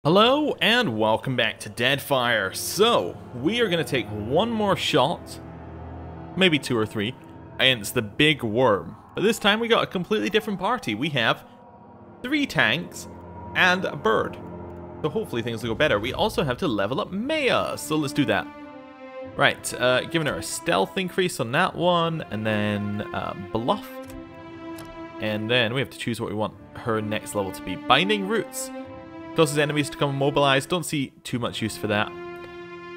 Hello and welcome back to Deadfire. So, we are going to take one more shot, maybe two or three, against the big worm. But this time we got a completely different party. We have 3 tanks and a bird. So hopefully things will go better. We also have to level up Maya, so let's do that. Right, giving her a stealth increase on that one, and then bluff. And then we have to choose what we want her next level to be. Binding Roots. Causes enemies to come immobilized. Don't see too much use for that.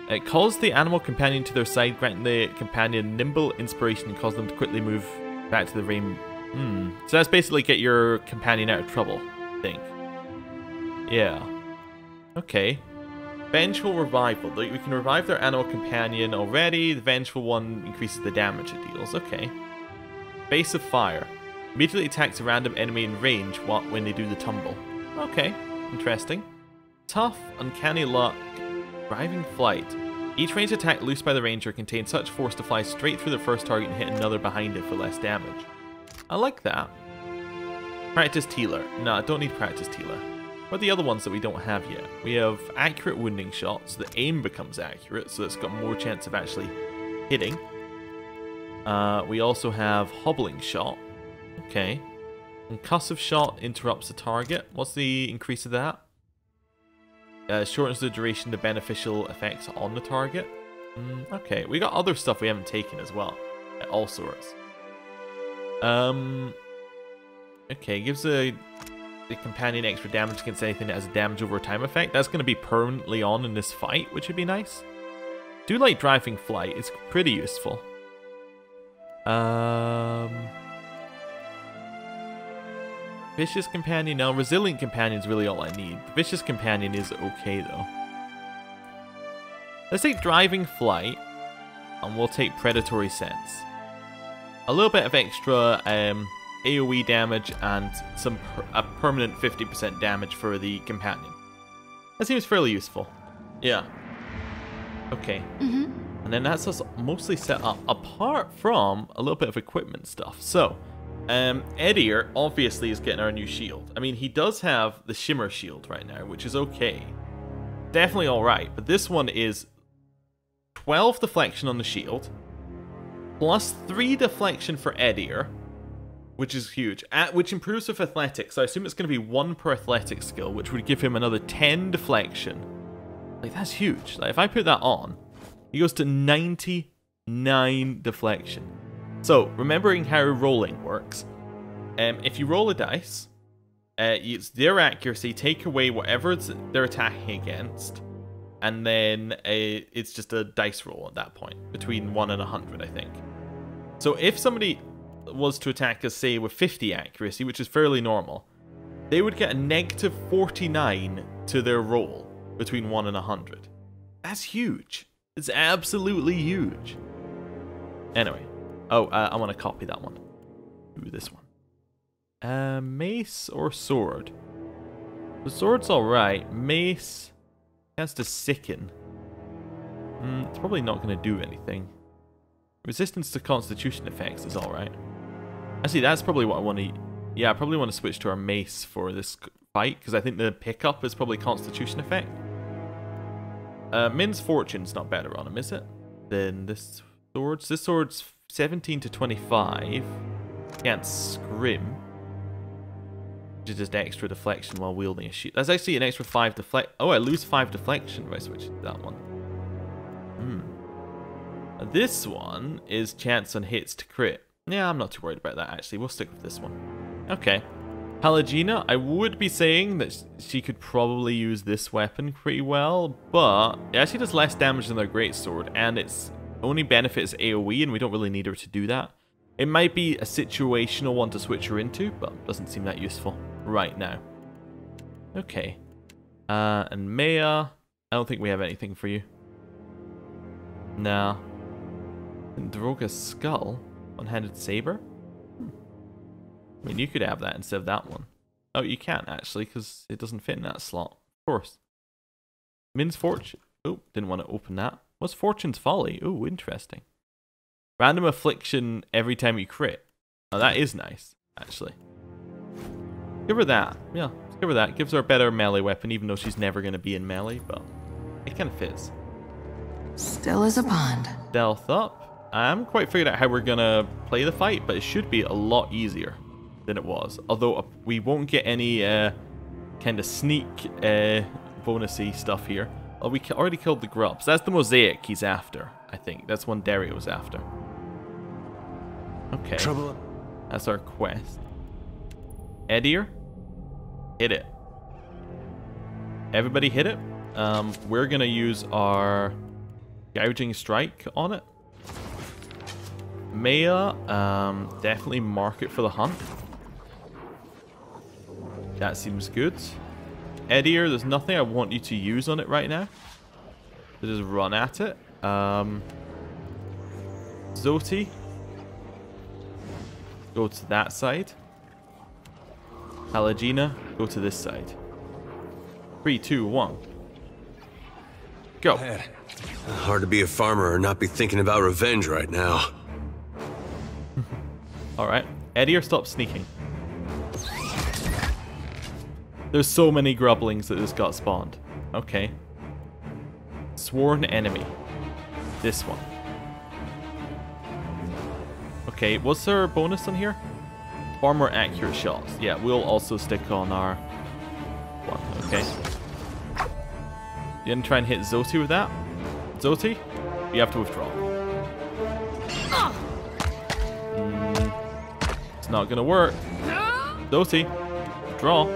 It calls the animal companion to their side, granting the companion nimble inspiration and cause them to quickly move back to the rain. So that's basically get your companion out of trouble, I think. Yeah. Okay. Vengeful Revival. We can revive their animal companion already. The Vengeful one increases the damage it deals. Okay. Base of Fire. Immediately attacks a random enemy in range when they do the tumble. Okay. Interesting. Tough, Uncanny Luck, Driving Flight. Each ranged attack loosed by the ranger contains such force to fly straight through the first target and hit another behind it for less damage. I like that. Practice Healer. No, I don't need Practice Healer. What are the other ones that we don't have yet? We have Accurate Wounding Shot, so the aim becomes accurate, so it's got more chance of actually hitting. We also have Hobbling Shot. Okay. Concussive Shot interrupts the target. What's the increase of that? Shortens the duration of beneficial effects on the target. Okay, we got other stuff we haven't taken as well. All sorts. Okay, gives the companion extra damage against anything that has a damage over time effect. That's going to be permanently on in this fight, which would be nice. Do like Driving Flight. It's pretty useful. Vicious Companion, no. Resilient Companion is really all I need. The Vicious Companion is okay, though. Let's take Driving Flight, and we'll take Predatory Sense. A little bit of extra AoE damage, and a permanent 50% damage for the Companion. That seems fairly useful. Yeah. Okay. And then that's us mostly set up, apart from a little bit of equipment stuff. So, Eder obviously is getting our new shield. I mean, he does have the Shimmer Shield right now, which is okay. Definitely alright, but this one is 12 deflection on the shield, plus 3 deflection for Eder, which is huge, which improves with athletics. So I assume it's going to be 1 per athletic skill, which would give him another 10 deflection. Like, that's huge. Like, if I put that on, he goes to 99 deflection. So, remembering how rolling works, if you roll a dice, it's their accuracy, take away whatever they're attacking against, and then it's just a dice roll at that point, between 1 and 100, I think. So if somebody was to attack us, say, with 50 accuracy, which is fairly normal, they would get a negative 49 to their roll between 1 and 100. That's huge. It's absolutely huge. Anyway. Oh, I want to copy that one. Do this one. Mace or sword? The sword's alright. Mace has to sicken. It's probably not going to do anything. Resistance to constitution effects is alright. Actually, that's probably what I want to... Yeah, I probably want to switch to our mace for this fight, because I think the pickup is probably constitution effect. Min's fortune's not better on him, is it? Then this sword's... This sword's 17 to 25. Can't scrim. Which is just extra deflection while wielding a shield. That's actually an extra 5 deflect. Oh, I lose 5 deflection if I switch to that one. This one is chance on hits to crit. Yeah, I'm not too worried about that actually. We'll stick with this one. Okay. Palagina, I would be saying that she could probably use this weapon pretty well, but it actually does less damage than their greatsword, and its only benefit is AoE, and we don't really need her to do that. It might be a situational one to switch her into, but doesn't seem that useful right now. Okay. And Maya, I don't think we have anything for you. Nah. Droga's Skull? One-handed saber? I mean, you could have that instead of that one. Oh, you can't actually, because it doesn't fit in that slot. Of course. Min's Fortune. Oh, didn't want to open that. What's Fortune's Folly? Oh, interesting. Random affliction every time you crit. Oh, that is nice, actually. Give her that. Yeah, Give her that. Gives her a better melee weapon, even though she's never going to be in melee, but it kind of fits. Still as a pond. Stealth up. I haven't quite figured out how we're going to play the fight, but it should be a lot easier than it was. Although we won't get any kind of sneak bonusy stuff here. Oh, we already killed the grubs. That's the mosaic he's after, I think. That's one Dario was after. Okay. Trouble. That's our quest. Eder, hit it. Everybody hit it. We're gonna use our gouging strike on it. Maya, definitely mark it for the hunt. That seems good. Eder, there's nothing I want you to use on it right now. So just run at it. Zoti, go to that side. Halagina, go to this side. 3, 2, 1. Go. Hard to be a farmer and not be thinking about revenge right now. Alright. Eder, stop sneaking. There's so many grublings that just got spawned. Okay. Sworn enemy. This one. Okay, what's our bonus on here? Far more accurate shots. Yeah, we'll also stick on our one. Okay. You gonna try and hit Zoti with that? Zoti? You have to withdraw. It's not gonna work. Zoti, withdraw.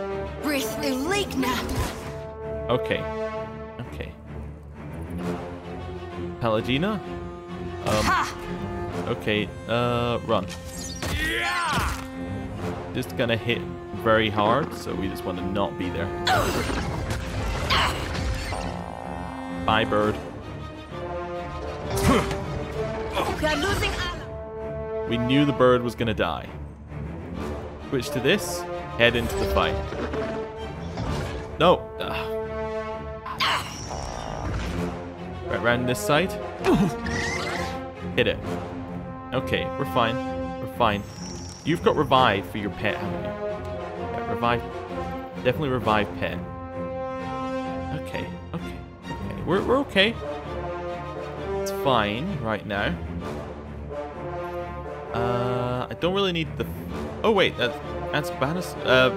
Okay. Okay. Halagina? Okay, run. Just gonna hit very hard, so we just want to not be there. Bye, bird. We knew the bird was gonna die. Switch to this, head into the fight. No! Right round this side. Hit it. Okay, we're fine. We're fine. You've got revive for your pet, haven't you? Yeah, revive. Definitely revive pet. Okay, okay, okay. We're okay. It's fine right now. I don't really need the... Oh wait, that's bonus,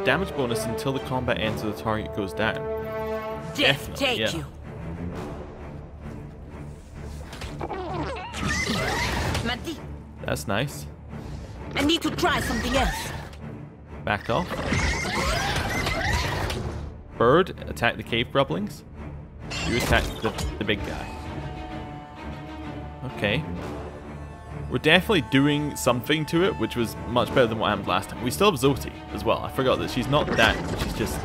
damage bonus until the combat ends or the target goes down. Death take yeah. you. That's nice. I need to try something else. Back off. Bird, attack the cave grublings. You attack the big guy. Okay. We're definitely doing something to it, which was much better than what happened last time. We still have Zoti as well. I forgot that she's not down. She's just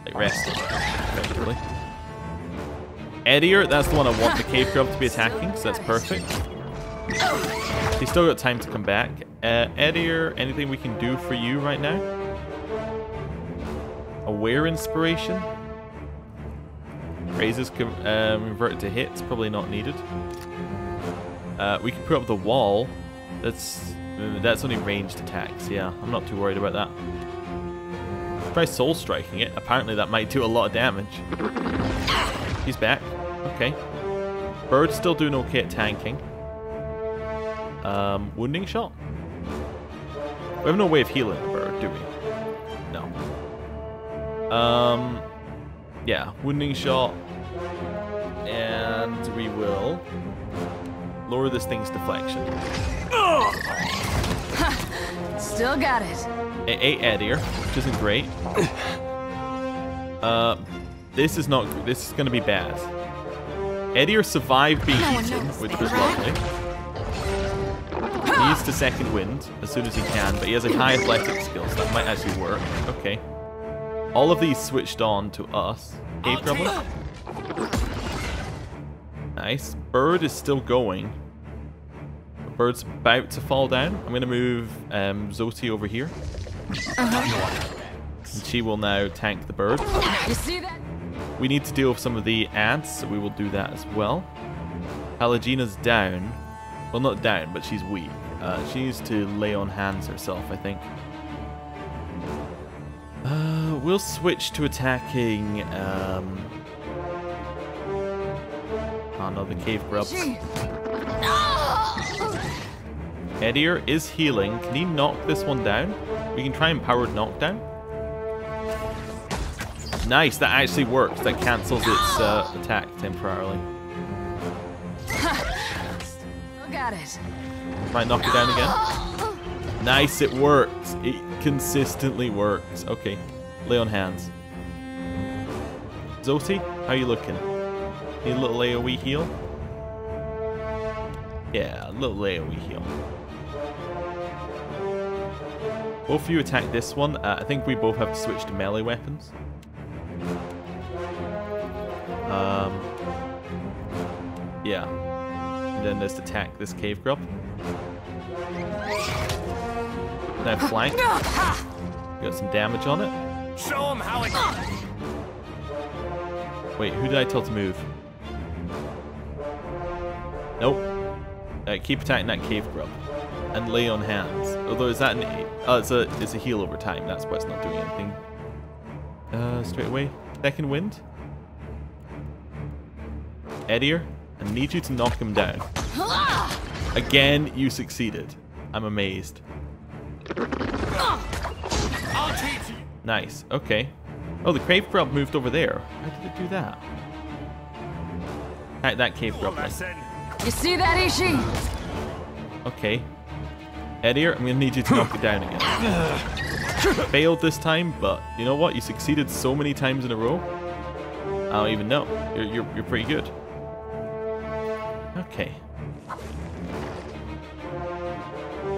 like resting, effectively. Eder, that's the one I want the cave grub to be attacking, so that's perfect. He's still got time to come back. Eder, anything we can do for you right now? Aware inspiration. Raises converted to hits, probably not needed. We can put up the wall. That's only ranged attacks. Yeah, I'm not too worried about that. Try soul striking it. Apparently that might do a lot of damage. He's back. Okay. Bird's still doing okay at tanking. Wounding shot? We have no way of healing the bird, do we? No. Yeah, wounding shot. And we will lower this thing's deflection. Still got it. It ate Eder, which isn't great. This is gonna be bad. Eder survived being eaten, which was lovely. He needs to second wind as soon as he can, but he has a high athletic skill, so that might actually work. Okay. All of these switched on to us. Cave Grubbler. Nice. Bird is still going. The bird's about to fall down. I'm going to move Zoti over here. And she will now tank the bird. You see that? We need to deal with some of the ants, so we will do that as well. Halagina's down. Well, not down, but she's weak. She needs to lay on hands herself, I think. We'll switch to attacking. Oh no, the cave grubs. Eder is healing. Can he knock this one down? We can try and powered knockdown. Nice, that actually works. That cancels its attack temporarily. Got it. Try and knock it down again. Nice, it works. It consistently works. Okay, lay on hands. Zoti, how you looking? Need a little AoE heal? Yeah, a little AoE heal. Both of you attack this one. I think we both have to switch to melee weapons. Yeah. And then just attack this cave grub. Now flank. Got some damage on it. Show him how it. Wait, who did I tell to move? Nope. Keep attacking that cave grub. And lay on hands. Although is that an it's a heal over time. That's why it's not doing anything. Straight away. Second wind. Eder, I need you to knock him down. Again, you succeeded. I'm amazed. I'll teach you. Nice. Okay. Oh, the cave grub moved over there. How did it do that? Attack that cave grub. You see that, Ishi? Okay. Eder, I'm gonna need you to knock it down again. Failed this time, but you know what? You succeeded so many times in a row. I don't even know. You're pretty good. Okay.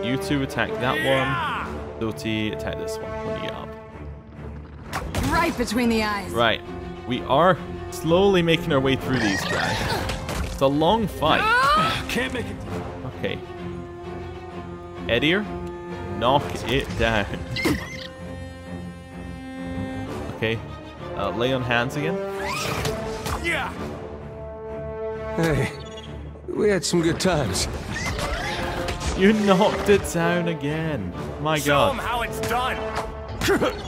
You two attack that one. Zoti, attack this one. When you get up. Right between the eyes. Right. We are slowly making our way through these guys. It's a long fight. Can't make it. Okay. Eder, knock it down. Okay. Lay on hands again. Yeah. Hey, we had some good times. You knocked it down again. My Show him god. how it's done.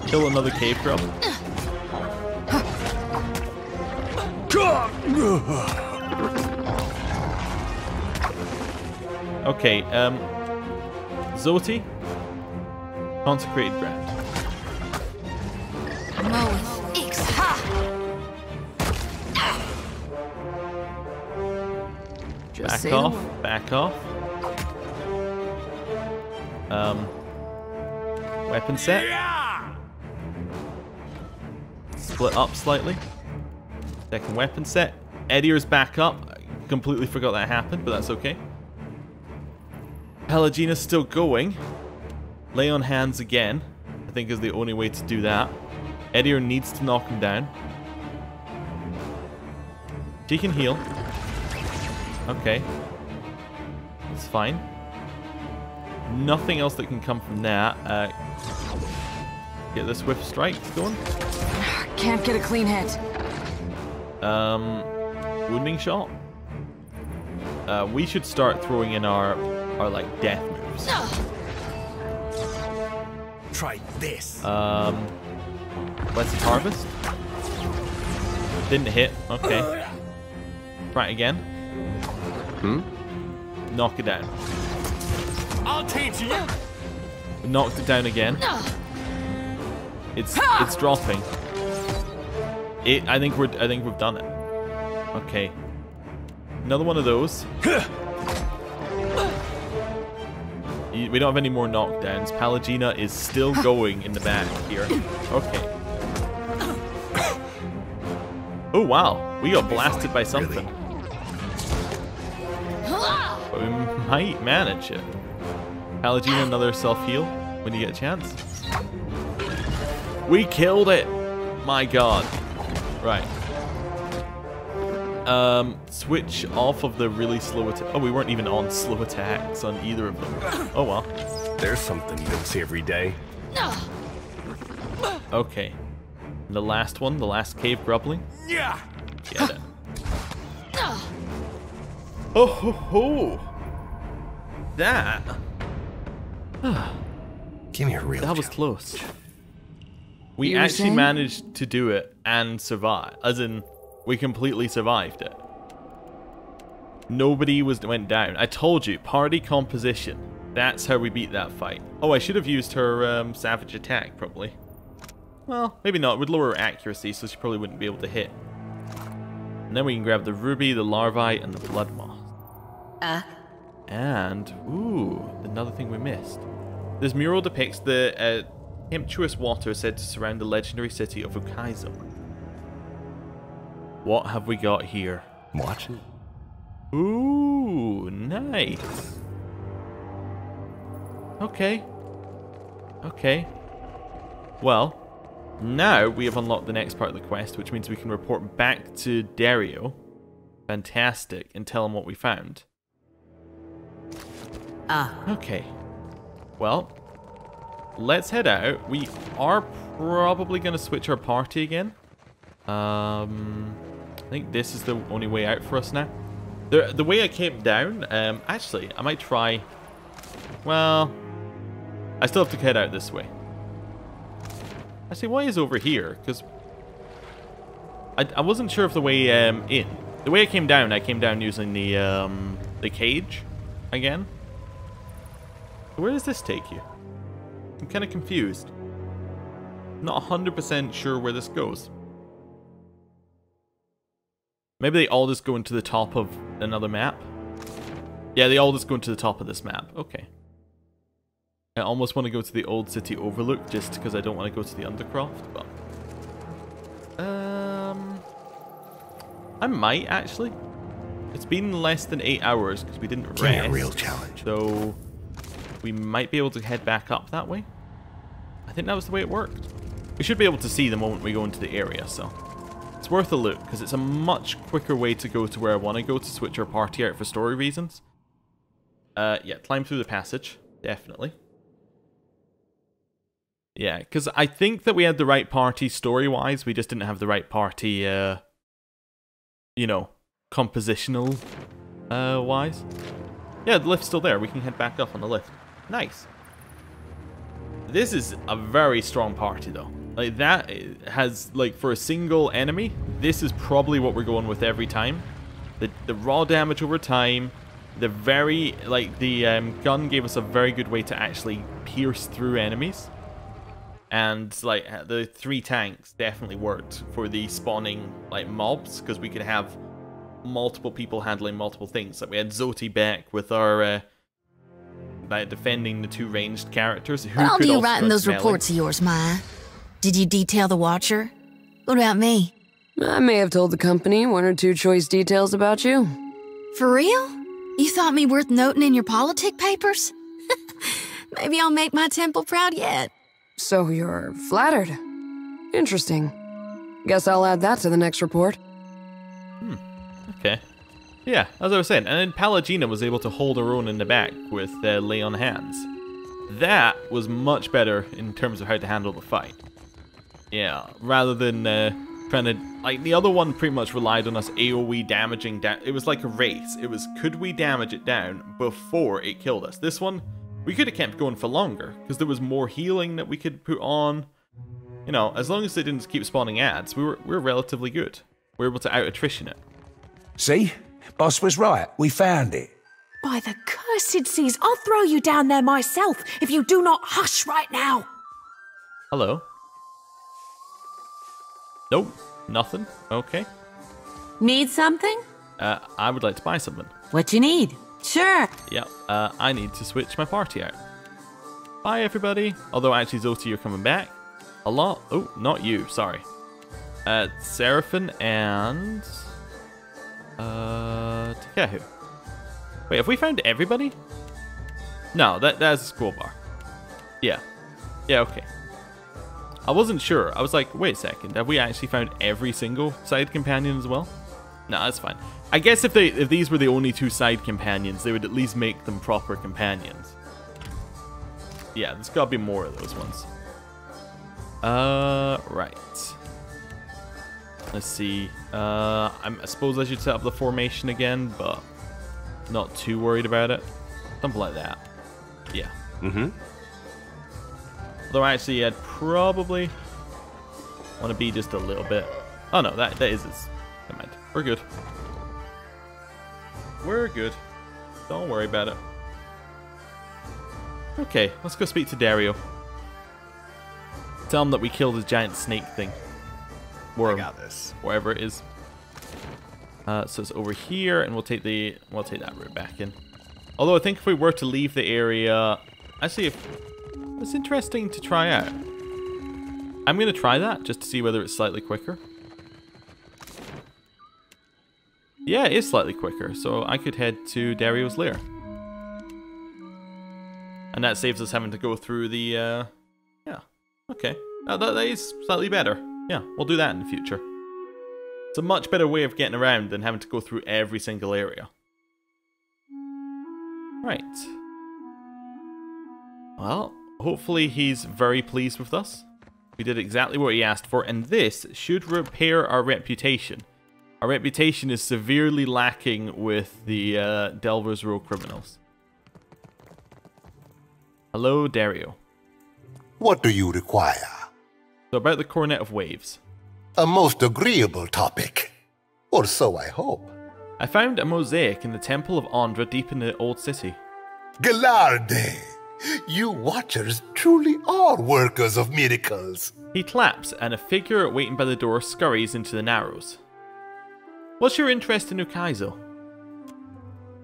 Kill another cave grub. Okay, Zoti, consecrated ground. Back off, back off. Weapon set. Yeah. Split up slightly. Second weapon set. Eder's back up. I completely forgot that happened, but that's okay. Pelagina's still going. Lay on hands again, I think is the only way to do that. Eder needs to knock him down. She can heal. Okay. That's fine. Nothing else that can come from that. Get the swift strikes going. Can't get a clean hit. Wounding shot. We should start throwing in our like death moves. Try this. Let's harvest. Didn't hit. Okay. Try it again. Knock it down. I'll teach you. Knocked it down again. It's dropping. I think we've done it. Okay. Another one of those. We don't have any more knockdowns. Palagina is still going in the back here. Okay. Oh wow, we got blasted by something. But we might manage it. Palagina, another self-heal when you get a chance. We killed it! My god. Right. Switch off of the really slow attack. Oh, we weren't even on slow attacks on either of them. Oh well. There's something you don't see every day. Okay. And the last one, the last cave grubbling. Yeah. Get it. Oh ho ho! That. Give me a real. That was close. We You were actually saying? managed to do it and survive. As in, we completely survived it. Nobody went down. I told you, party composition. That's how we beat that fight. Oh, I should have used her savage attack, probably. Well, maybe not. It would lower her accuracy, so she probably wouldn't be able to hit. And then we can grab the ruby, the larvae, and the blood moth. And, ooh, another thing we missed. This mural depicts the tempestuous water said to surround the legendary city of Ukaizo. What have we got here? I'm watching. Ooh, nice. Okay. Okay. Well, now we have unlocked the next part of the quest, which means we can report back to Dario. Fantastic. And tell him what we found. Okay. Well, let's head out. We are probably going to switch our party again. I think this is the only way out for us now. The way I came down, actually, I might try... Well, I still have to head out this way. Actually, why is over here? Because I wasn't sure of the way in. The way I came down using the cage again. Where does this take you? I'm kind of confused. Not 100% sure where this goes. Maybe they all just go into the top of another map? Yeah, they all just go into the top of this map. Okay. I almost want to go to the old city overlook just because I don't want to go to the Undercroft, but... I might, actually. It's been less than 8 hours because we didn't rest. Yeah, real challenge. So, we might be able to head back up that way. I think that was the way it worked. We should be able to see the moment we go into the area, so... It's worth a look, because it's a much quicker way to go to where I want to go to switch our party out for story reasons. Yeah, climb through the passage. Definitely. Yeah, because I think that we had the right party story-wise, we just didn't have the right party, you know, compositional, wise. Yeah, the lift's still there. We can head back up on the lift. Nice. This is a very strong party, though. Like, that has, like, for a single enemy, this is probably what we're going with every time. The raw damage over time, the very, like, the gun gave us a very good way to actually pierce through enemies. And, like, the 3 tanks definitely worked for the spawning, like, mobs, because we could have multiple people handling multiple things. Like, we had Zoti back with our, by defending the 2 ranged characters. What all do you write in those reports of yours, Maya? Did you detail the Watcher? What about me? I may have told the company 1 or 2 choice details about you. For real? You thought me worth noting in your politic papers? Maybe I'll make my temple proud yet. So you're flattered. Interesting. Guess I'll add that to the next report. Okay. Yeah, as I was saying, and then Palagina was able to hold her own in the back with Lay on Hands. That was much better in terms of how to handle the fight. Yeah, rather than trying to... Like, the other one pretty much relied on us AoE damaging down. It was like a race. It was, could we damage it down before it killed us? This one, we could have kept going for longer, because there was more healing that we could put on. You know, as long as they didn't keep spawning ads, we were relatively good. We were able to out-attrition it. See? Boss was right. We found it. By the cursed seas, I'll throw you down there myself if you do not hush right now. Hello? Nope, nothing. Okay. Need something? I would like to buy something. What you need? Sure. Yeah, I need to switch my party out. Bye, everybody. Although, actually, Zoti, you're coming back. A lot. Oh, not you. Sorry. Seraphin and... Takehu. Wait, have we found everybody? No, that's a school bar. Yeah. Yeah, okay. I wasn't sure. I was like, wait a second. Have we actually found every single side companion as well? No, that's fine. I guess if these were the only 2 side companions, they would at least make them proper companions. Yeah, there's gotta be more of those ones. Right. Let's see. I suppose I should set up the formation again, but not too worried about it. Something like that. Yeah. Mm-hmm. Although actually, I'd probably... Want to be just a little bit... Oh no, that is his... Never mind. We're good. We're good. Don't worry about it. Okay, let's go speak to Dario. Tell him that we killed his giant snake thing. Worm. I got this. Wherever it is. So it's over here, and we'll take that route back in. Although I think if we were to leave the area... Actually, it's interesting to try out. I'm going to try that, just to see whether it's slightly quicker. Yeah, it is slightly quicker, so I could head to Dario's lair. And that saves us having to go through the... Yeah, okay. That is slightly better. Yeah, we'll do that in the future. It's a much better way of getting around than having to go through every single area. Right. Well, hopefully he's very pleased with us. We did exactly what he asked for, and this should repair our reputation. Our reputation is severely lacking with the Delver's Row criminals. Hello, Dario. What do you require? So about the Coronet of Waves. A most agreeable topic. Or so I hope. I found a mosaic in the Temple of Andra deep in the Old City. Galarde! You Watchers truly are workers of miracles. He claps, and a figure waiting by the door scurries into the Narrows. What's your interest in Ukaizo?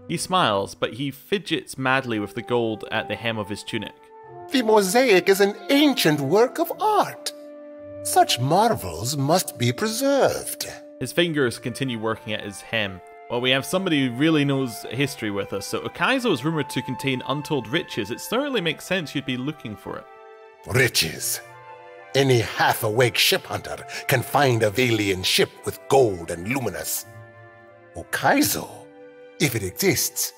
He smiles, but he fidgets madly with the gold at the hem of his tunic. The mosaic is an ancient work of art. Such marvels must be preserved. His fingers continue working at his hem. Well, we have somebody who really knows history with us, so Ukaizo is rumored to contain untold riches. It certainly makes sense you'd be looking for it. Riches. Any half-awake ship hunter can find a Valian ship with gold and luminous. Ukaizo, if it exists,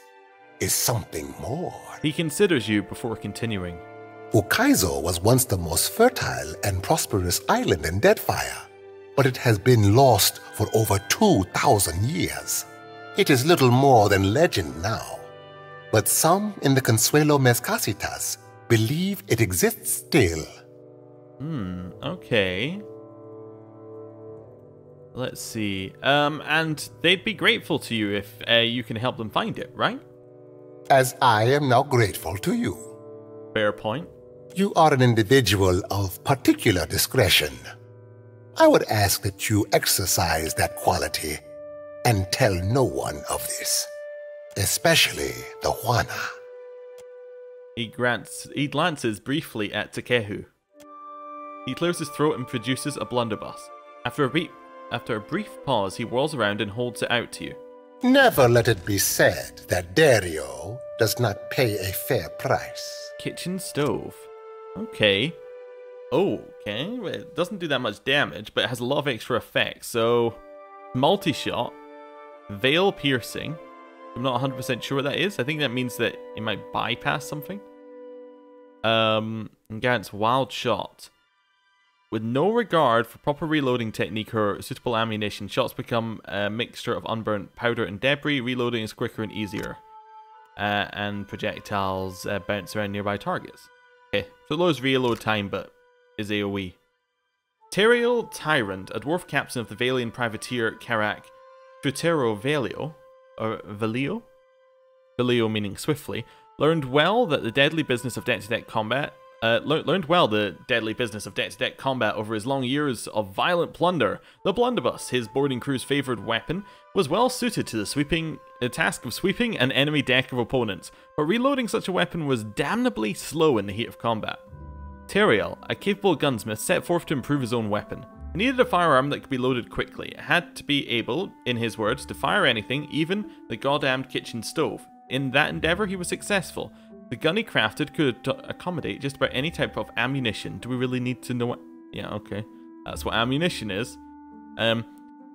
is something more. He considers you before continuing. Ukaizo was once the most fertile and prosperous island in Deadfire, but it has been lost for over 2,000 years. It is little more than legend now, but some in the Consuelo Mezcasitas believe it exists still. Okay. Let's see. And they'd be grateful to you if you can help them find it, right? As I am now grateful to you. Fair point. You are an individual of particular discretion. I would ask that you exercise that quality and tell no one of this, especially the Juana. He glances briefly at Takehu. He clears his throat and produces a blunderbuss. After a brief pause, he whirls around and holds it out to you. Never let it be said that Dario does not pay a fair price. Kitchen stove. Okay. Okay, it doesn't do that much damage, but it has a lot of extra effects. So, multi-shot, veil piercing. I'm not 100% sure what that is. I think that means that it might bypass something. And Gant's wild shot. With no regard for proper reloading technique or suitable ammunition, shots become a mixture of unburnt powder and debris. Reloading is quicker and easier. And projectiles bounce around nearby targets. Okay, so it lowers reload time, but is AoE. Teriel Tyrant, a dwarf captain of the Valian privateer Karak Futero Velio, or Velio? Velio meaning swiftly, learned well the deadly business of deck-to-deck combat over his long years of violent plunder. The blunderbuss, his boarding crew's favoured weapon, was well suited to the task of sweeping an enemy deck of opponents, but reloading such a weapon was damnably slow in the heat of combat. Teriel, a capable gunsmith, set forth to improve his own weapon. He needed a firearm that could be loaded quickly. It had to be able, in his words, to fire anything, even the goddamned kitchen stove. In that endeavour, he was successful. The gun he crafted could accommodate just about any type of ammunition. Do we really need to know what... Yeah, okay. That's what ammunition is.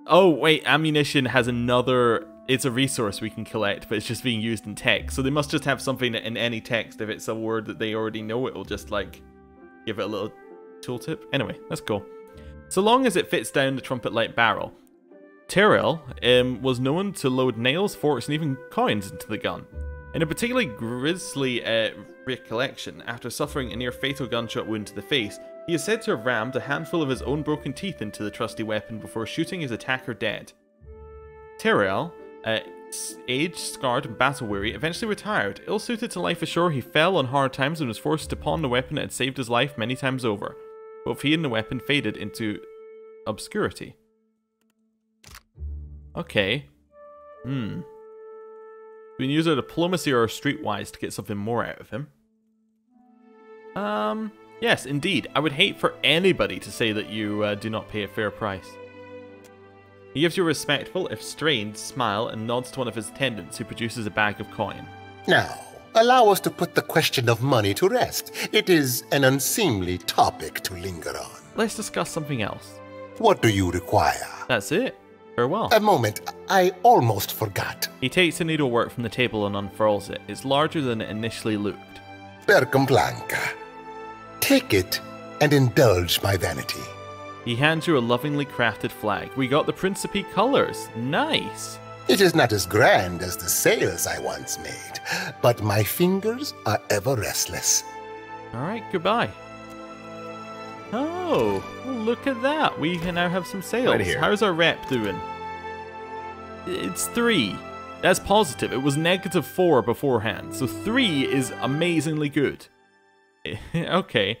Oh, wait, ammunition has another... It's a resource we can collect, but it's just being used in text. So they must just have something in any text. If it's a word that they already know, it will just, like, give it a little tooltip. Anyway, that's cool. So long as it fits down the trumpet-like barrel. Teriel was known to load nails, forks, and even coins into the gun. In a particularly grisly recollection, after suffering a near-fatal gunshot wound to the face, He is said to have rammed a handful of his own broken teeth into the trusty weapon before shooting his attacker dead. Teriel, aged, scarred, and battle-weary, eventually retired. Ill-suited to life ashore, he fell on hard times and was forced to pawn the weapon that had saved his life many times over. Both he and the weapon faded into obscurity. Okay. We can use our diplomacy or our streetwise to get something more out of him. Yes, indeed. I would hate for anybody to say that you do not pay a fair price. He gives you a respectful, if strained, smile and nods to one of his attendants who produces a bag of coin. Now, allow us to put the question of money to rest. It is an unseemly topic to linger on. Let's discuss something else. What do you require? That's it. Farewell. A moment, I almost forgot. He takes a needlework from the table and unfurls it. It's larger than it initially looked. Percum Blanca. Take it and indulge my vanity. He hands you a lovingly crafted flag. We got the Principe colors. Nice. It is not as grand as the sails I once made, but my fingers are ever restless. Alright, goodbye. Oh, look at that. We can now have some sails. Right here. How's our rep doing? It's 3. That's positive. It was -4 beforehand. So 3 is amazingly good. Okay.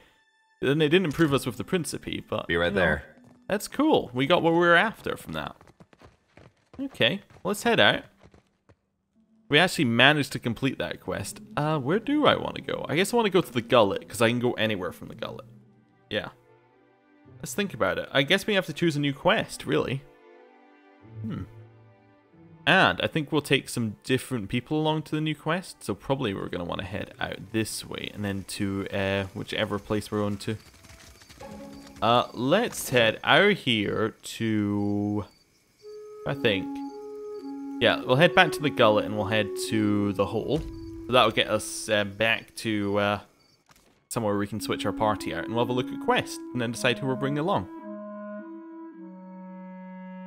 Then they didn't improve us with the Principe, but... Be right there. That's cool. We got what we were after from that. Okay, let's head out. We actually managed to complete that quest. Where do I want to go? I guess I want to go to the gullet, because I can go anywhere from the gullet. Yeah. Let's think about it. I guess we have to choose a new quest, really. And I think we'll take some different people along to the new quest. So probably we're going to want to head out this way and then to whichever place we're on to. Let's head out here to... I think. Yeah, we'll head back to the gullet and we'll head to the hole. So that'll get us back to somewhere where we can switch our party out and we'll have a look at quest and then decide who we're bringing along.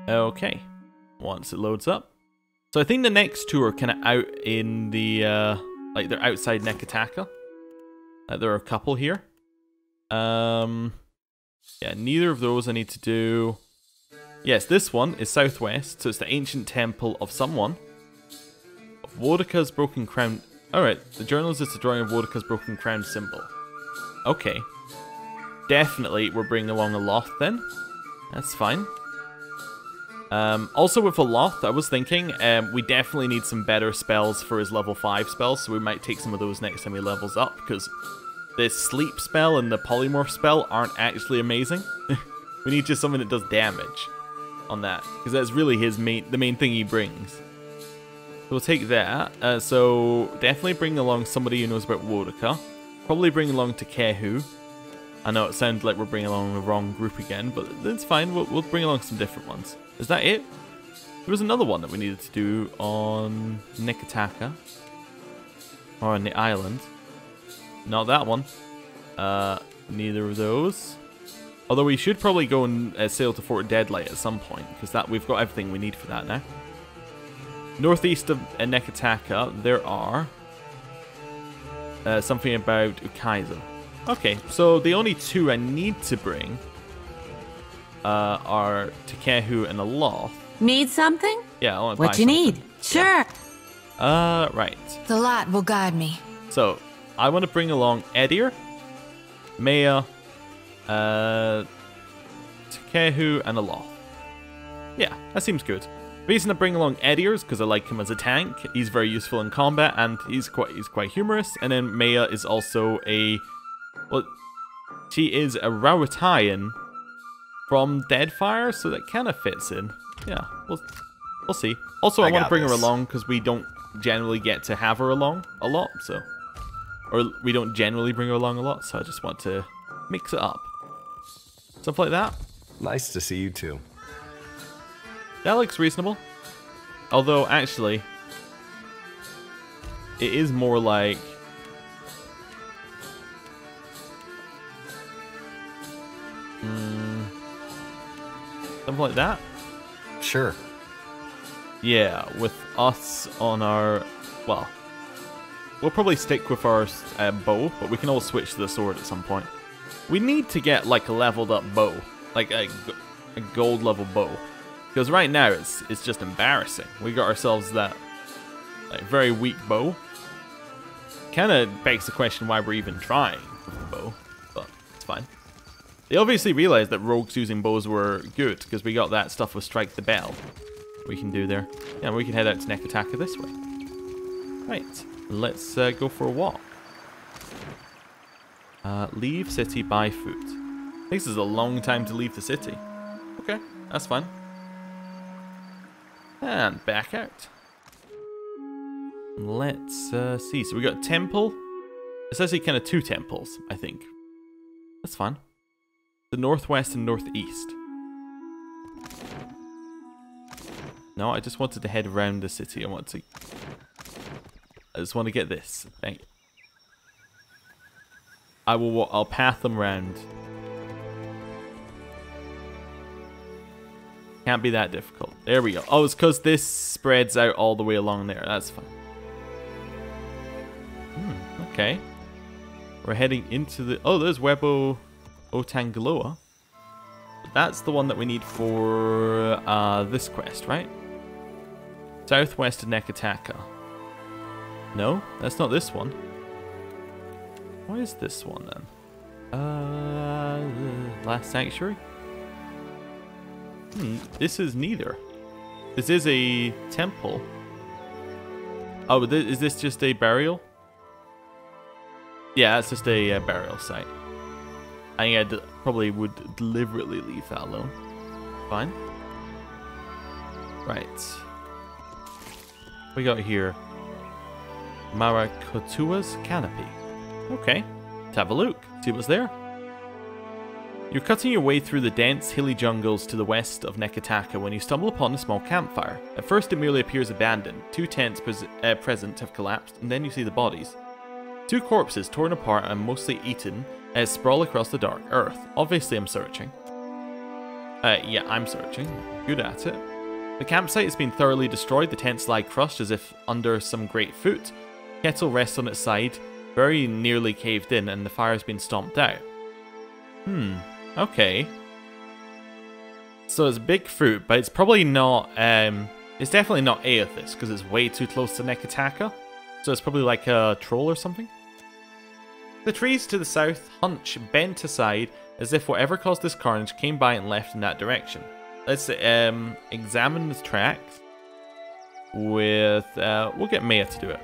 Okay. Once it loads up. So I think the next two are kind of out in the, like they're outside Nekataka. There are a couple here. Yeah, neither of those I need to do. Yes, this one is southwest, so it's the ancient temple of someone. Wodaka's broken crown. Alright, the journalist is a drawing of Wodaka's broken crown symbol. Okay. Definitely we're bringing along a Loth then. That's fine. Also with Aloth, I was thinking, we definitely need some better spells for his level 5 spells, so we might take some of those next time he levels up, because the sleep spell and the polymorph spell aren't actually amazing. We need just something that does damage on that, because that's really the main thing he brings. So we'll take that. So definitely bring along somebody who knows about Wodaka. Probably bring along Takehu. I know it sounds like we're bringing along the wrong group again, but that's fine. We'll bring along some different ones. Is that it? There was another one that we needed to do on Nekataka. Or on the island. Not that one. Neither of those. Although we should probably go and sail to Fort Deadlight at some point, because we've got everything we need for that now. Northeast of Nekataka, there are something about Ukaizo. Okay, so the only two I need to bring are Takehu and Aloth. Need something? Yeah, I want to buy What you need? Sure. Right. The light will guide me. So, I want to bring along Eder, Maya, Takehu, and Aloth. Yeah, that seems good. The reason I bring along Eder is because I like him as a tank. He's very useful in combat, and he's quite humorous. And then Maya is also a... Well, she is a Rawatayan from Deadfire, so that kind of fits in. Yeah, we'll see. Also, I want to bring her along because we don't generally get to have her along a lot, so... Or we don't generally bring her along a lot, so I just want to mix it up. Stuff like that. Nice to see you too. That looks reasonable. Although, actually, it is more like... something like that? Sure. Yeah, with us on our... Well, we'll probably stick with our bow, but we can all switch to the sword at some point. We need to get like a leveled up bow, like a gold level bow, because right now it's just embarrassing. We got ourselves that like very weak bow. Kind of begs the question why we're even trying with the bow, but it's fine. They obviously realized that rogues using bows were good because we got that stuff with Strike the Bell. We can do there. Yeah, we can head out to Nekataka this way. Right, let's go for a walk. Leave city by foot. Takes us a long time to leave the city. Okay, that's fine. And back out. Let's see. So we got a temple. It's actually kind of 2 temples, I think. That's fine. The northwest and northeast. No, I just wanted to head around the city. I just want to get this. Thank you. I'll path them round. Can't be that difficult. There we go. Oh, it's because this spreads out all the way along there. That's fine. Okay. We're heading into the... Oh, there's Webo Otangaloa. That's the one that we need for this quest, right? Southwest of Nekataka. No, that's not this one. What is this one then? The Last Sanctuary? This is neither. This is a temple. Oh, is this just a burial? Yeah, it's just a burial site. I think I probably would deliberately leave that alone. Fine. Right. We got here Marakotua's Canopy. Okay, let's have a look, see what's there. You're cutting your way through the dense, hilly jungles to the west of Nekataka when you stumble upon a small campfire. At first it merely appears abandoned. 2 tents present have collapsed, and then you see the bodies. 2 corpses, torn apart and mostly eaten, sprawl across the dark earth. Obviously I'm searching. Yeah, I'm searching. Good at it. The campsite has been thoroughly destroyed, the tents lie crushed as if under some great foot. Kettle rests on its side, very nearly caved in, and the fire has been stomped out. Okay. So it's Bigfoot, but it's probably not, it's definitely not Aethys, because it's way too close to Nekataka. So it's probably like a troll or something. The trees to the south hunch, bent aside, as if whatever caused this carnage came by and left in that direction. Let's examine the tracks with, we'll get Maya to do it.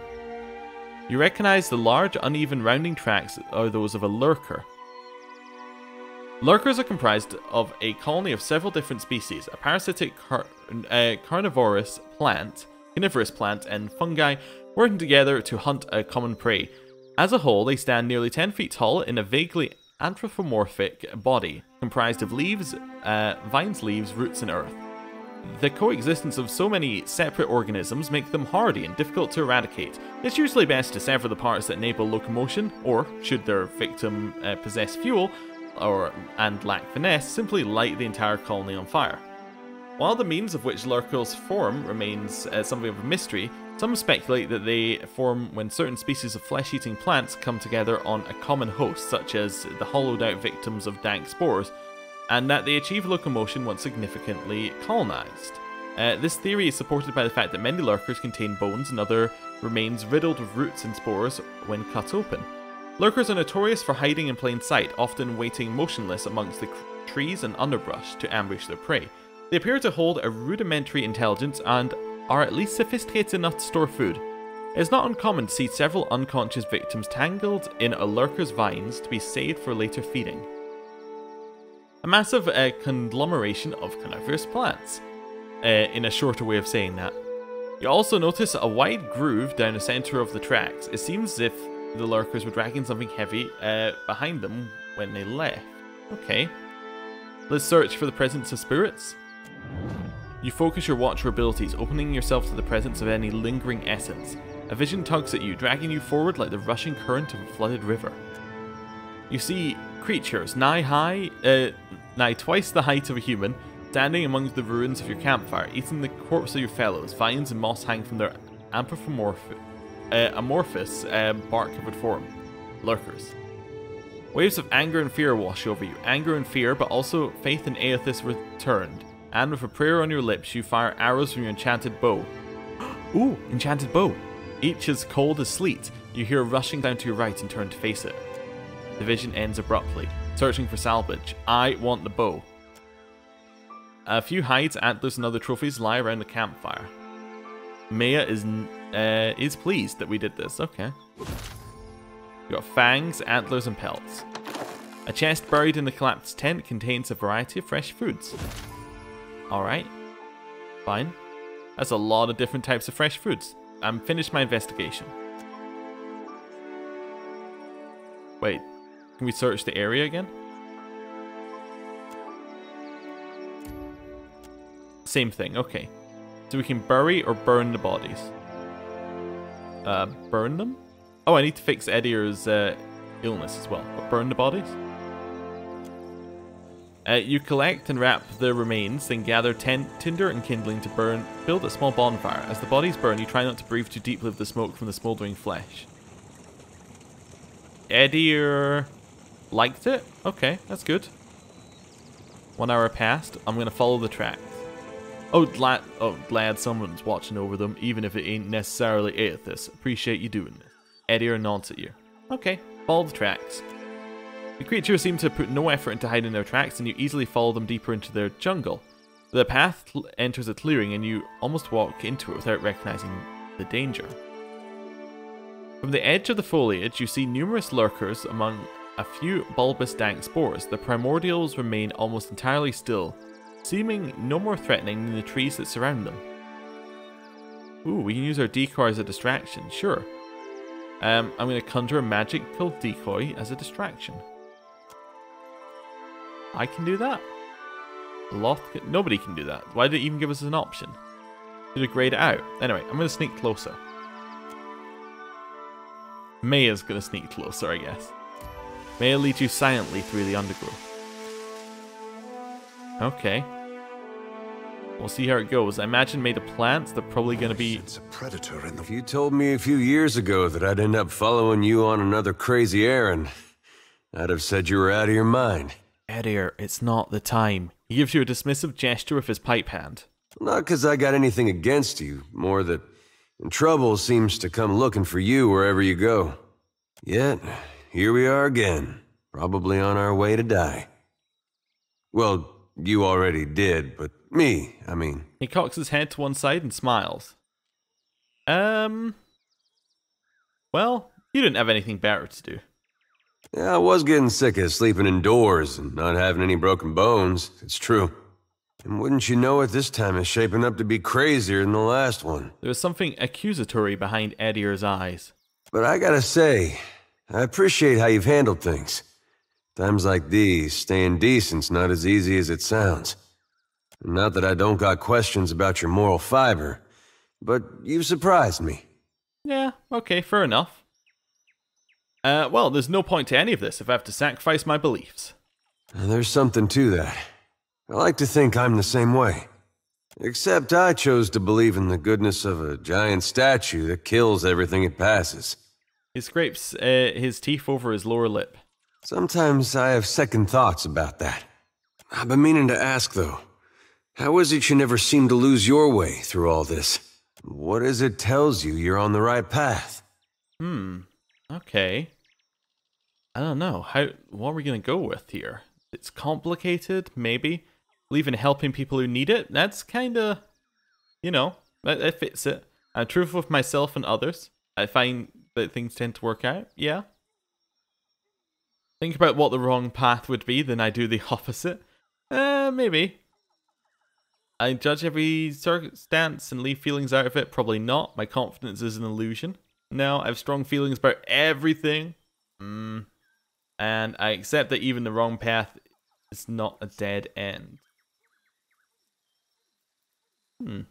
You recognize the large, uneven, rounding tracks are those of a lurker. Lurkers are comprised of a colony of several different species, a parasitic carnivorous plant, and fungi working together to hunt a common prey. As a whole, they stand nearly 10 feet tall in a vaguely anthropomorphic body, comprised of leaves, vines, leaves, roots, and earth. The coexistence of so many separate organisms make them hardy and difficult to eradicate. It's usually best to sever the parts that enable locomotion, or, should their victim possess fuel, and lack finesse, simply light the entire colony on fire. While the means of which lurkers form remains something of a mystery, some speculate that they form when certain species of flesh-eating plants come together on a common host, such as the hollowed-out victims of dank spores, and that they achieve locomotion once significantly colonized. This theory is supported by the fact that many lurkers contain bones and other remains riddled with roots and spores when cut open. Lurkers are notorious for hiding in plain sight, often waiting motionless amongst the trees and underbrush to ambush their prey. They appear to hold a rudimentary intelligence and are at least sophisticated enough to store food. It is not uncommon to see several unconscious victims tangled in a lurker's vines to be saved for later feeding. A massive conglomeration of carnivorous plants, in a shorter way of saying that. You also notice a wide groove down the centre of the tracks. It seems as if the lurkers were dragging something heavy behind them when they left. Okay. Let's search for the presence of spirits. You focus your watcher abilities, opening yourself to the presence of any lingering essence. A vision tugs at you, dragging you forward like the rushing current of a flooded river. You see creatures nigh twice the height of a human, standing among the ruins of your campfire, eating the corpse of your fellows. Vines and moss hang from their amorphous bark-covered form. Lurkers. Waves of anger and fear wash over you. Anger and fear, but also faith in Aethys returned. And with a prayer on your lips, you fire arrows from your enchanted bow. Ooh, enchanted bow. Each as cold as sleet. You hear rushing down to your right and turn to face it. The vision ends abruptly. Searching for salvage. I want the bow. A few hides, antlers, and other trophies lie around the campfire. Maya is pleased that we did this. Okay. We got fangs, antlers, and pelts. A chest buried in the collapsed tent contains a variety of fresh foods. Alright. Fine. That's a lot of different types of fresh foods. I'm finished my investigation. Wait. Can we search the area again? Same thing, okay. So we can bury or burn the bodies. Burn them? Oh, I need to fix Eder's illness as well. But burn the bodies? You collect and wrap the remains, then gather tinder and kindling to burn. Build a small bonfire. As the bodies burn, you try not to breathe too deeply of the smoke from the smouldering flesh. Eder liked it? Okay, that's good. 1 hour passed. I'm going to follow the tracks. Oh, glad someone's watching over them, even if it ain't necessarily Aethys. Appreciate you doing this. Eder nods at you. Okay, follow the tracks. The creatures seem to put no effort into hiding their tracks, and you easily follow them deeper into their jungle. The path enters a clearing, and you almost walk into it without recognizing the danger. From the edge of the foliage, you see numerous lurkers among a few bulbous dank spores. The primordials remain almost entirely still, seeming no more threatening than the trees that surround them. Ooh, we can use our decoy as a distraction, sure. I'm going to conjure a magical decoy as a distraction. I can do that. Nobody can do that. Why did it even give us an option? Should have grayed it out. Anyway, I'm going to sneak closer. Maya's going to sneak closer, I guess. Maya leads you silently through the undergrowth. Okay. We'll see how it goes. I imagine made of plants, they're probably going to be... It's a predator in the... If you told me a few years ago that I'd end up following you on another crazy errand, I'd have said you were out of your mind. Eder, it's not the time. He gives you a dismissive gesture with his pipe hand. Not because I got anything against you, more that trouble seems to come looking for you wherever you go. Yet, here we are again, probably on our way to die. Well, you already did, but me, I mean. He cocks his head to one side and smiles. Well, you didn't have anything better to do. Yeah, I was getting sick of sleeping indoors and not having any broken bones, it's true. And wouldn't you know it, this time is shaping up to be crazier than the last one. There was something accusatory behind Eder's eyes. But I gotta say, I appreciate how you've handled things. Times like these, staying decent's not as easy as it sounds. Not that I don't got questions about your moral fiber, but you've surprised me. Yeah, okay, fair enough. Well, there's no point to any of this if I have to sacrifice my beliefs. There's something to that. I like to think I'm the same way. Except I chose to believe in the goodness of a giant statue that kills everything it passes. He scrapes his teeth over his lower lip. Sometimes I have second thoughts about that. I've been meaning to ask, though. How is it you never seem to lose your way through all this? What is it tells you you're on the right path? Okay. I don't know. What are we going to go with here? It's complicated, maybe. Believe in helping people who need it. That's kind of, that fits it. I'm truthful with myself and others. I find that things tend to work out. Yeah. Think about what the wrong path would be, then I do the opposite. Maybe. I judge every circumstance and leave feelings out of it. Probably not. My confidence is an illusion. No, I have strong feelings about everything. And I accept that even the wrong path is not a dead end. I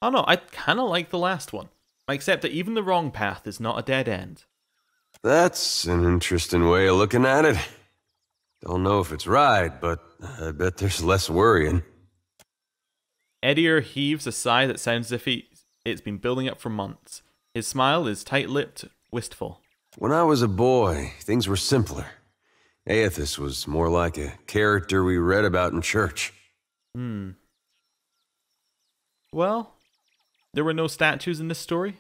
don't know. I kind of like the last one. I accept that even the wrong path is not a dead end. That's an interesting way of looking at it. Don't know if it's right, but I bet there's less worrying. Eder heaves a sigh that sounds as if it's been building up for months. His smile is tight-lipped, wistful. When I was a boy, things were simpler. Aethys was more like a character we read about in church. Well, there were no statues in this story?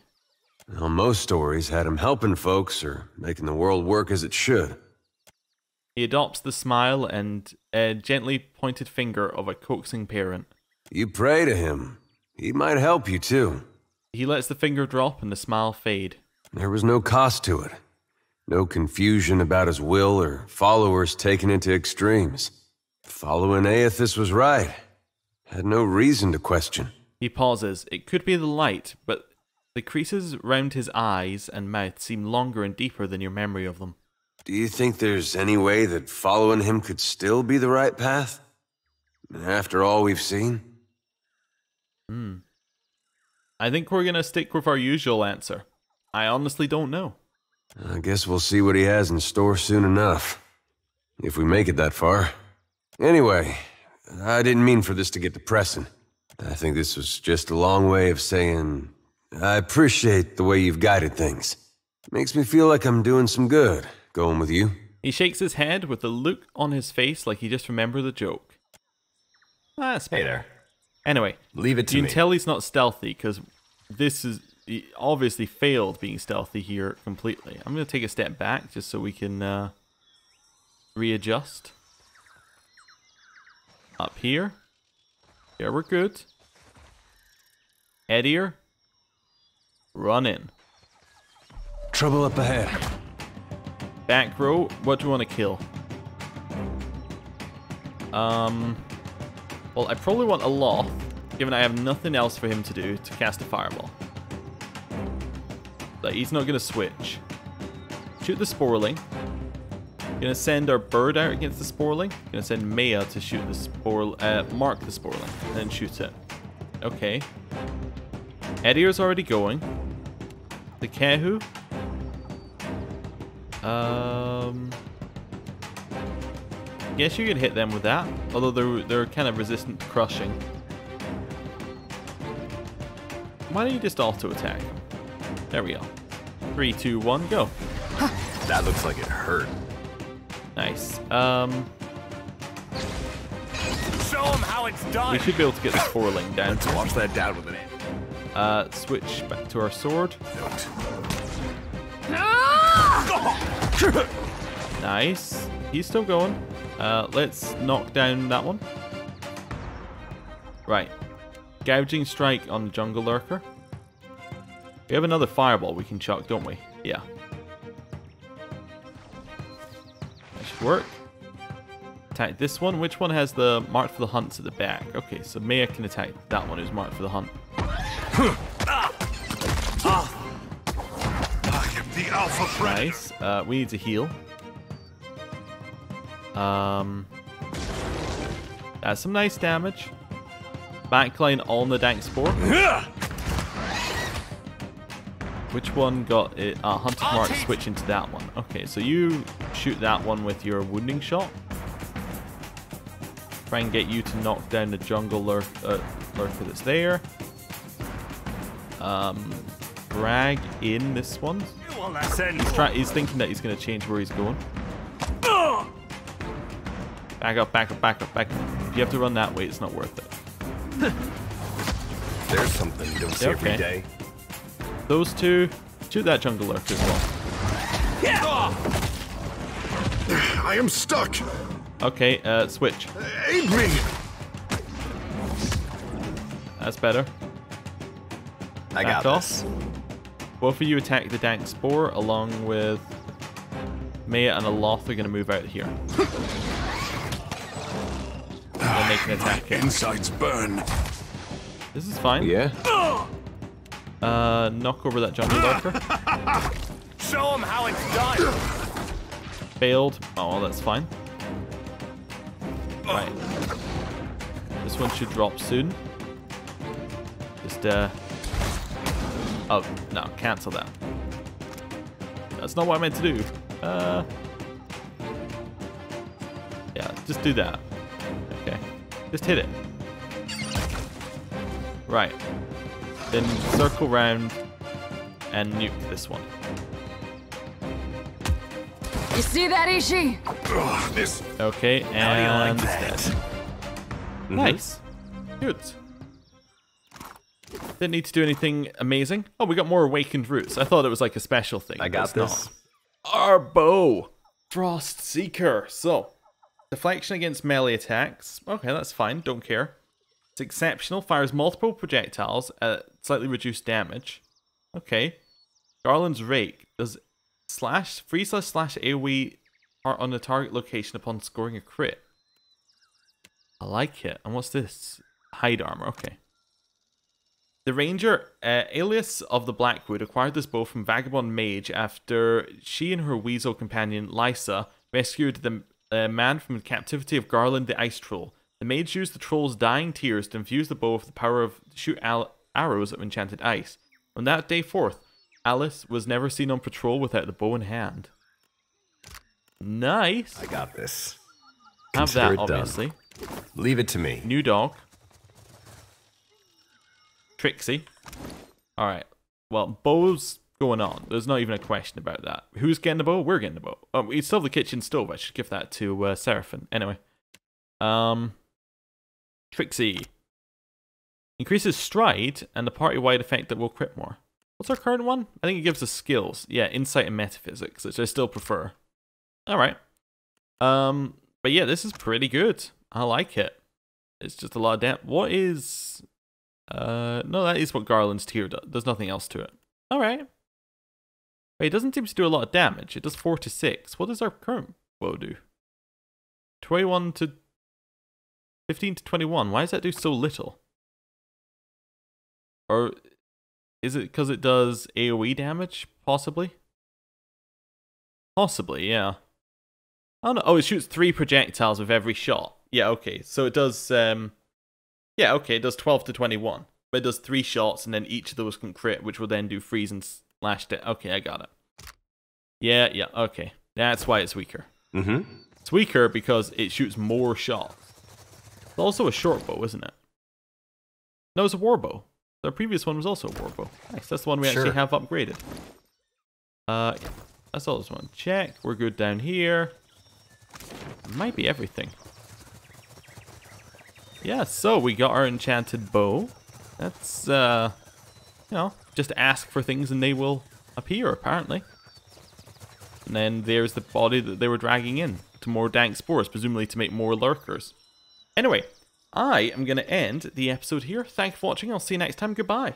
Well, most stories had him helping folks or making the world work as it should. He adopts the smile and a gently pointed finger of a coaxing parent. You pray to him. He might help you too. He lets the finger drop and the smile fade. There was no cost to it. No confusion about his will or followers taken into extremes. Following Aethys was right. Had no reason to question. He pauses. It could be the light, but the creases round his eyes and mouth seem longer and deeper than your memory of them. Do you think there's any way that following him could still be the right path? After all we've seen? I think we're gonna stick with our usual answer. I honestly don't know. I guess we'll see what he has in store soon enough. If we make it that far. Anyway, I didn't mean for this to get depressing. I think this was just a long way of saying, I appreciate the way you've guided things. Makes me feel like I'm doing some good, going with you. He shakes his head with a look on his face like he just remembered the joke. That's Hey there. Anyway, Leave it to you me. can tell he's not stealthy because he obviously failed being stealthy here completely. I'm going to take a step back just so we can readjust. Up here. Yeah, we're good. Eder. Run in. Trouble up ahead. Back row, what do you want to kill? Well, I probably want a Loth, given I have nothing else for him to do to cast a fireball. But he's not going to switch. Shoot the Sporling. Gonna send our bird out against the Sporling. Gonna send Maya to shoot the mark the Sporling, and then shoot it. Okay. Eder's already going. The Kehu. Guess you could hit them with that, although they're kind of resistant to crushing. Why don't you just auto attack them? There we go. 3, 2, 1, go. That looks like it hurt. Nice. Show him how it's done. We should be able to get the Sporling down. Let's wash that down with an end. Switch back to our sword. Nice. He's still going. Let's knock down that one. Right. Gouging strike on the jungle lurker. We have another fireball we can chuck, don't we? Yeah. That should work. Attack this one. Which one has the marked for the hunts at the back? Okay, so Maya can attack that one who's marked for the hunt. The alpha predator. Nice. We need to heal. That's some nice damage. Backline on the dank spore. Which one got it? Hunter's mark, switch into that one. Okay, so you shoot that one with your wounding shot. Try and get you to knock down the jungle lurker that's there. Drag in this one. He's thinking that he's going to change where he's going. Back up, back up, back up, back up. If you have to run that way, it's not worth it. There's something you don't see every day. Those two, shoot that jungle lurker as well. I am stuck. Okay, switch. Aid me. That's better. I got this. Both of you attack the dank spore along with Maya and a Loth are going to move out here. They'll make an attack here. Insides burn. This is fine. Yeah? Knock over that jungle lurker. Show him how it's done. Failed. Oh, well, that's fine. Right. This one should drop soon. Just, oh, no, cancel that. That's not what I meant to do. Yeah, just do that. Okay. Just hit it. Right. Then circle round and nuke this one. You see that, Ishi? This. Okay, and like it's dead. Nice. Good. Didn't need to do anything amazing. Oh, we got more awakened roots. I thought it was like a special thing. I got this. Not. Our bow. Frost Seeker. So, deflection against melee attacks. Okay, that's fine. Don't care. It's exceptional. Fires multiple projectiles at slightly reduced damage. Okay. Garland's Rake does freeze / AoE on a target location upon scoring a crit. I like it. And what's this? Hide armor. Okay. The ranger, Alias of the Blackwood, acquired this bow from Vagabond Mage after she and her weasel companion, Lysa, rescued the man from the captivity of Garland the Ice Troll. The mage used the troll's dying tears to infuse the bow with the power of shoot arrows of enchanted ice. From that day forth, Alice was never seen on patrol without the bow in hand. Nice. I got this. Have Consider that, it obviously. Done. Leave it to me. New dog. Trixie. Alright. Well, bow's going on. There's not even a question about that. Who's getting the bow? We're getting the bow. Oh, we still have the kitchen stove. I should give that to Seraphim. Anyway. Trixie. Increases stride and the party-wide effect that will crit more. What's our current one? I think it gives us skills. Yeah, insight and metaphysics, which I still prefer. Alright. But yeah, this is pretty good. I like it. It's just a lot of damage. What is... no, that is what Garland's Tear does. There's nothing else to it. Alright. Wait, it doesn't seem to do a lot of damage. It does 4 to 6. What does our current bow do? 21 to... 15 to 21. Why does that do so little? Or... is it because it does AoE damage? Possibly? Possibly, yeah. I don't know. Oh, it shoots 3 projectiles with every shot. Yeah, okay. So it does... yeah, okay, it does 12 to 21. But it does 3 shots, and then each of those can crit, which will then do freeze and slash it. Okay, I got it. Yeah, okay. That's why it's weaker. It's weaker because it shoots more shots. It's also a short bow, isn't it? No, it's a war bow. The previous one was also a war bow. Nice, that's the one we actually have upgraded. Yeah, that's all I just want to check. We're good down here. Might be everything. Yeah, so we got our enchanted bow. That's, you know, just ask for things and they will appear, apparently. And then there's the body that they were dragging in to more dank spores, presumably to make more lurkers. Anyway, I am going to end the episode here. Thanks for watching. I'll see you next time. Goodbye.